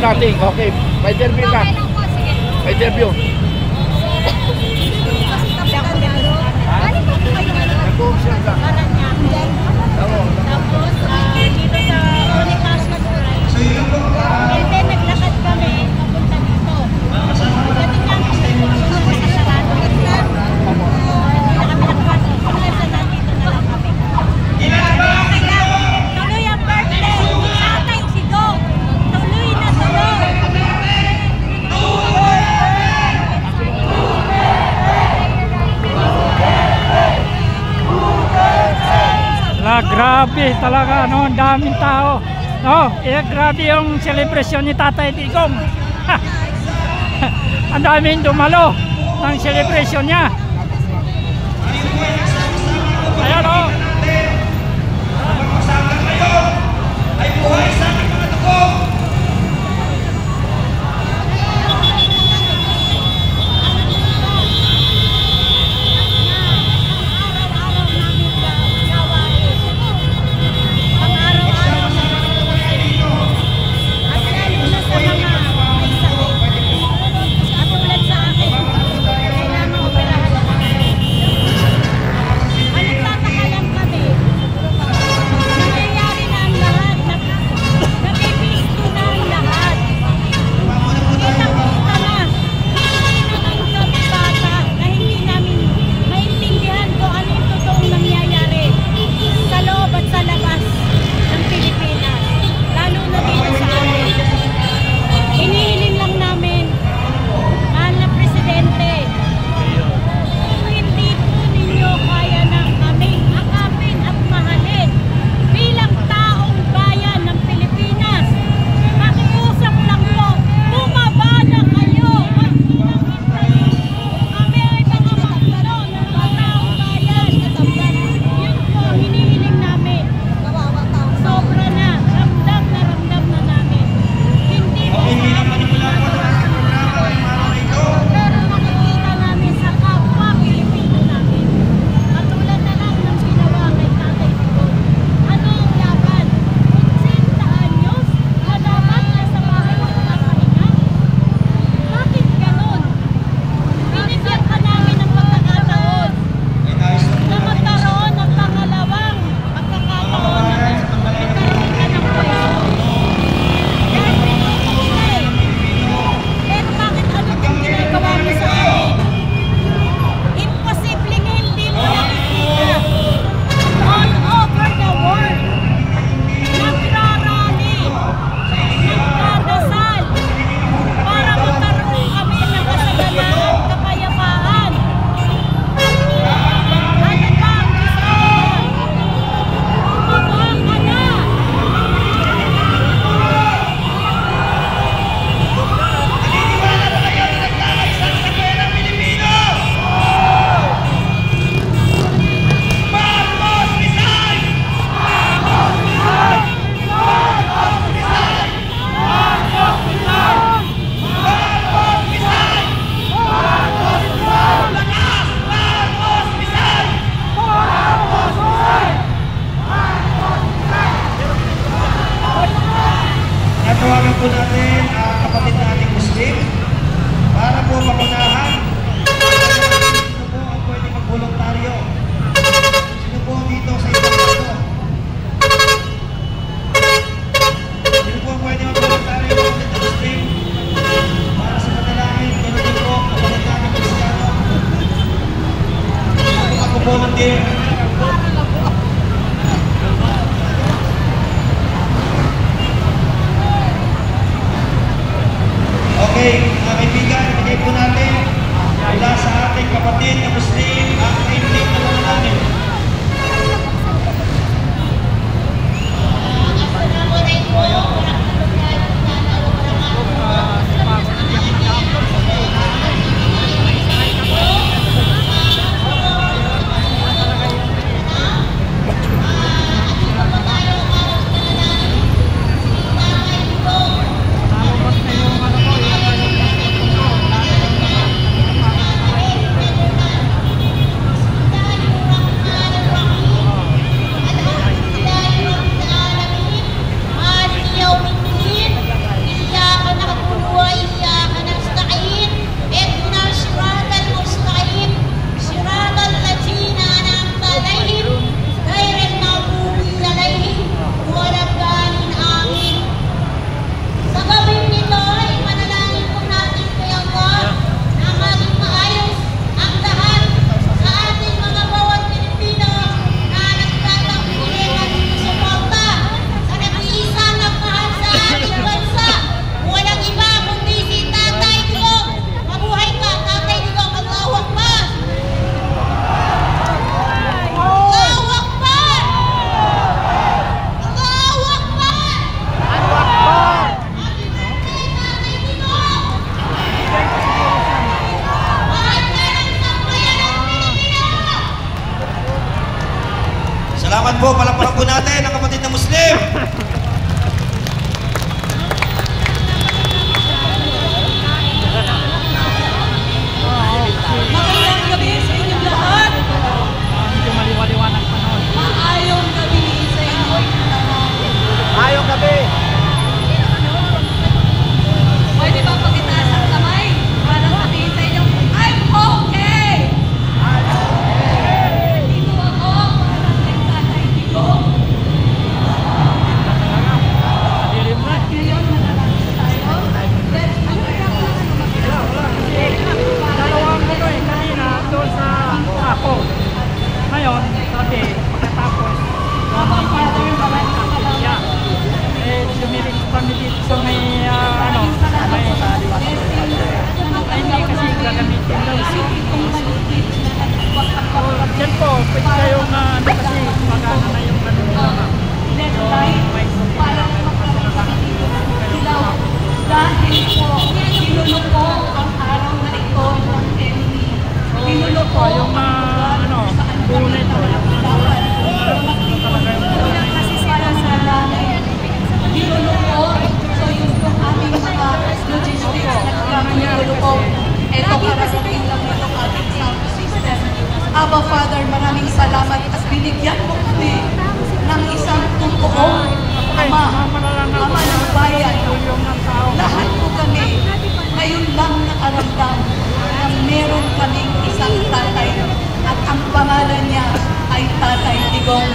natin. Okay. Pa-interview ka. Pa-interview. Nag-option ka. Tapos, dito sa Bonifacio and then naglakad kami papunta dito. Pagdating namin dito sa sarado. Hindi na kami nakapasok. Kasi nandito na lang kami. Tuloy ang birthday ni Tatay Sigong. Tuloy na tuloy. Grabe talaga, no? Ang daming tao. No, grabe yung celebration ni Tatay Digong. Ang daming dumalo ng celebration niya. Ayan, no? Ay buhay sa ating mga dugong. Tawagan po natin ang kapatid nating Muslim para po mapunahan. Sino po ang pwede mag-voluntaryo? Sino po dito sa ibang dito? Sino po ang pwede mag-voluntaryo kapatid na Muslim para sa panalangin? Ganoon din po kapatid nating Kristiano. Ako volunteer. Okay, mga kaibigan, ibigay po natin mula sa ating kapatid na Muslim ang kaindig na mga namin. Yo po, niluluko ang araw na ito ng enemy. Niluluko Yung ano, bunay to. kasi sila sa langit. Niluluko. So yun yung aming mga logistics na niluluko. Ito kararating lang itong ating sound system. Abba Father, maraming salamat at binigyan mo kami ng isang totoong Ama, Ama ng bayan. Lahat po kami ngayon lang nakaramdam na meron kaming isang tatay at ang pangalan niya ay Tatay Digong.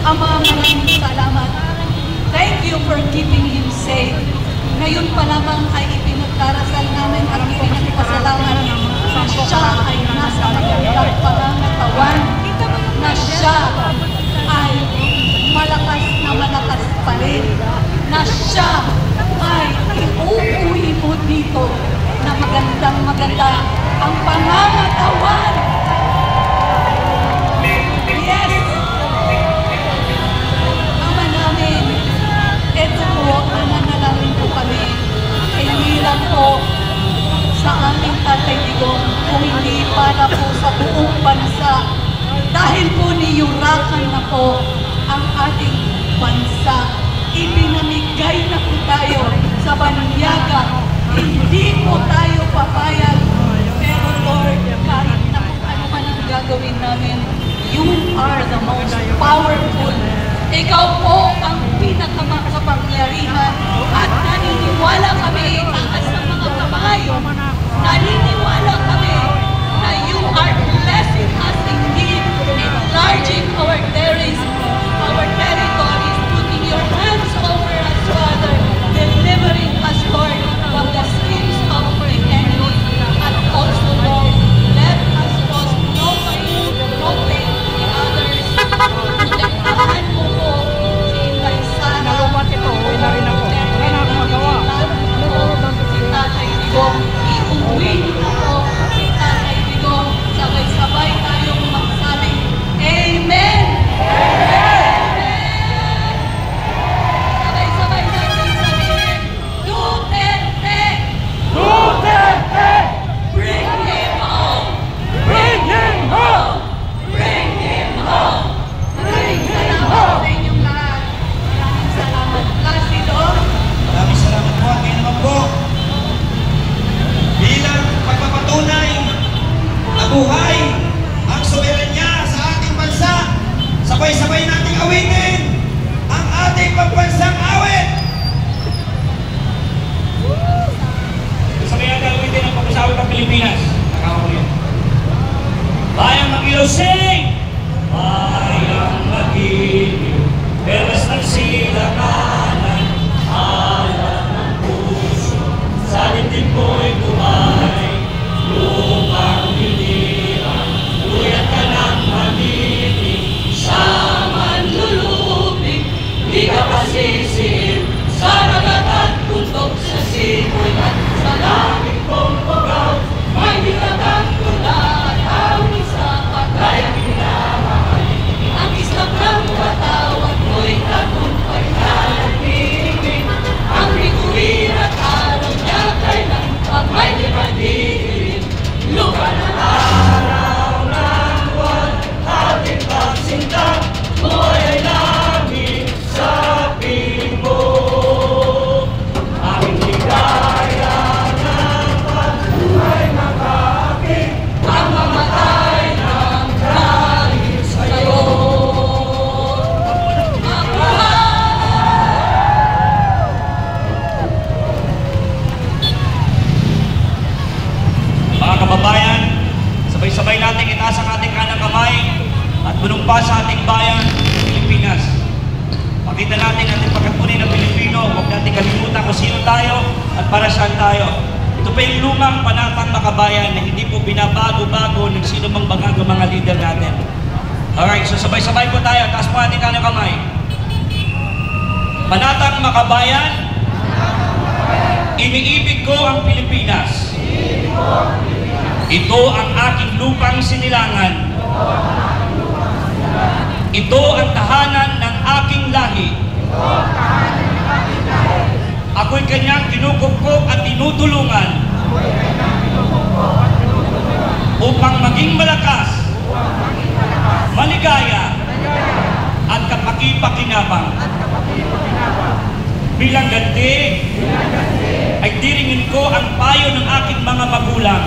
Ama, maraming salamat. Thank you for keeping him safe. Ngayon pa lamang ay ipinagdarasal namin at ipinagpasalamat na siya ay nasa magandang pangangatawan, na siya ay malakas pa rin, na siya ay iuuwi mo dito na magandang maganda ang pangangatawan. Yes! Ama namin, ito po, nananalangin po kami. Hindi lang po sa aming Tatay Digong, kung hindi para po sa buong bansa. Dahil po niyurakan na po ang ating bansa. Ipinamigay na po tayo sa banyaga. Hindi po tayo papayag. Pero Lord, kahit na kung ano man ang gagawin namin, you are the most powerful. Ikaw po ang pinakamakapangyarihan at naniniwala kami taas ng mga kamay. Naniniwala kami na you are blessing us indeed, enlarging our territories, putting your hands over us, Father, delivering us, Lord, from the schemes of the enemy. And also, Lord, let us cause no pain in others. Protectahan mo po si Inday Sara. Nalubat ito, uwi na rin ako. Wala na akong magawa. Si Tatay Digong, iuwi na po si Tatay Digong. Sabay-sabay tayong magsabi, Amen! Sabay-sabay natin sabihin, Duterte! Duterte! Bring him home! Bring him home! Bring him home! Maraming salamat sa inyong lahat. Maraming salamat. Placido. Maraming salamat po. At ngayon naman po, bilang pagpapatunay na buhay ang soberanya sa ating bansa, sabay-sabay nating awitin ang ating pagbansang awit. Sabay natin awitin ang pagbansang awit ng Pilipinas. Nakakakulit. Bayang mag-ilusing, bayang mag-iliw, peras ng silakanan, alam ng puso, sa dibdib ko'y kumay, lupang hinirang, luyat ka ng maninig, sa manlulubig, di ka pasisiin, sa ragat at tutok, sa sikoy at sa langit kong pugaw, may dilagang tula at hawin sa patay ang pinamahal. Ang islap ng patawag mo'y tagumpay na nagpipig, ang bituin at araw niya kailan pag may limandirin. Lupa ng araw ng buwan, ating pagsinta, buhay ay langit sa piling mo. Aming ligaya ng pagbuhay makakit, ang mamatay ng dahil sa'yo. Mga kababayan, sabay-sabay natin itaas ang ating kanang kamay at bunumpa sa ating bayan, Pilipinas. Pakita natin ating pagkatunay na Pilipino, huwag natin kalimutan kung sino tayo at para saan tayo. Ito pa yung lumang panatang makabayan na hindi po binabago-bago ng sino mang mga leader natin. Alright, so sabay-sabay po tayo, taas po ating kanang kamay. Panatang makabayan, iniibig ko ang Pilipinas. Ito ang aking lupang sinilangan. Ito ang tahanan ng aking lahi. ako'y kanyang kinukupkop at tinutulungan upang maging malakas, maligaya, at kapaki-pakinabang. Bilang ganti, ay diringin ko ang payo ng aking mga magulang.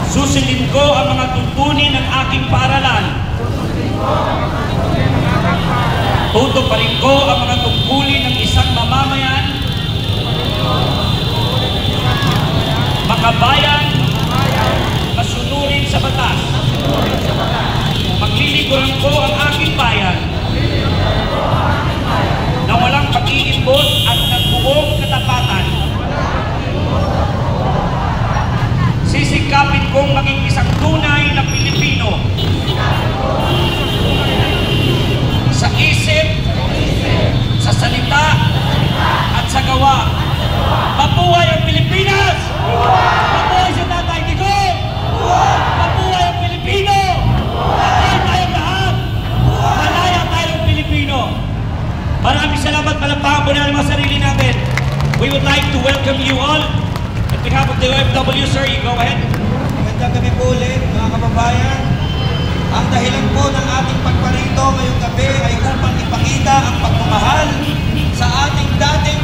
Susundin ko ang mga tuntunin ng aking paaralan. Tutuparin ko ang mga tungkulin ng isang mamamayan, makabayan, masunurin sa batas. Maglilingkuran ko ang aking bayan na walang pag-iimbot at ng buong katapatan. Sisikapin kong maging isang tunay na Pilipino sa isip, sa salita, at sa gawa. Mabuhay ang Pilipinas! Mabuhay si Tatay Digong! Mabuhay ang Pilipino! Mabuhay tayong lahat! Malaya tayong Pilipino! Maraming salamat, palapakan po na ang mga sarili natin. We would like to welcome you all. On behalf of the OFW, sir, you go ahead. Magandang gabi po ulit, mga kababayan. Ang dahilan po ng ating pagparito ngayong gabi ay upang ipakita ang pagmamahal sa ating dating